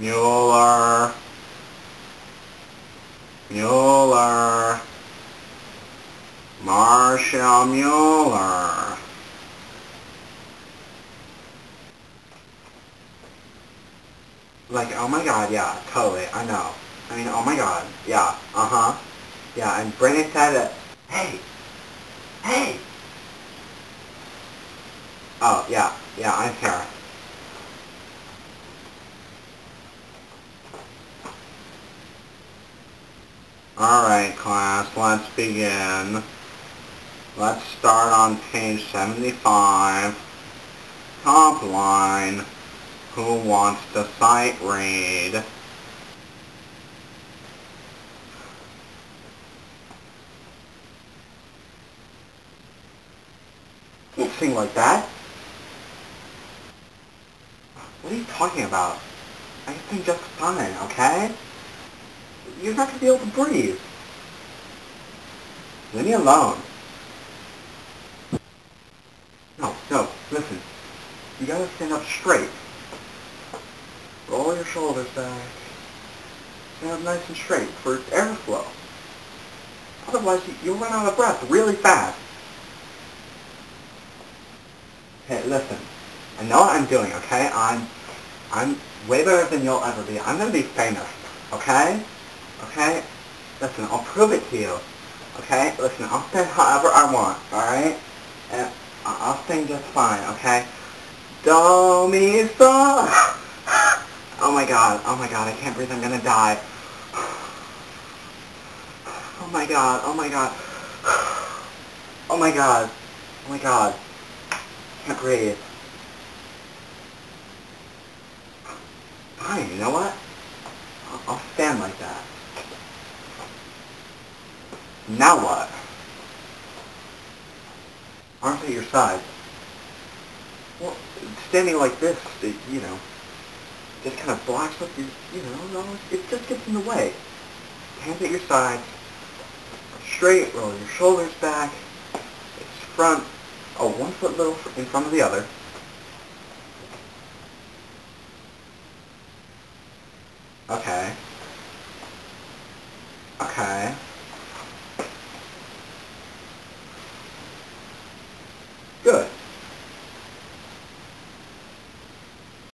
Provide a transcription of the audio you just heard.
Bueller. Bueller. Marshall Bueller. Like, oh my god, yeah, totally, I know. I mean, oh my god, yeah, uh-huh. Yeah, and Brittany said it. Hey! Hey! Oh, yeah, I'm Ferris. Alright, class, let's begin. Let's start on page 75. Top line. Who wants to sight read? You can't sing like that. What are you talking about? I can sing just fine, okay? You're not going to be able to breathe. Leave me alone. No, listen. You gotta stand up straight. Roll your shoulders back. Stand up nice and straight for airflow. Otherwise, you'll run out of breath really fast. Hey, listen. I know what I'm doing, okay? I'm way better than you'll ever be. I'm gonna be famous, okay? Okay? Listen, I'll prove it to you. Okay? Listen, I'll sing however I want, alright? And I'll sing just fine, okay? Do, mi, so. Oh my god, I can't breathe, I'm gonna die. Oh my god, oh my god. Oh my god, oh my god. Can't breathe. Fine, you know what? I'll stand like that. Now what? Arms at your sides. Well, standing like this, you know, just kind of blocks up your, it just gets in the way. Hands at your sides. Straight, roll your shoulders back. It's front. Oh, 1 foot little in front of the other. Okay. Okay.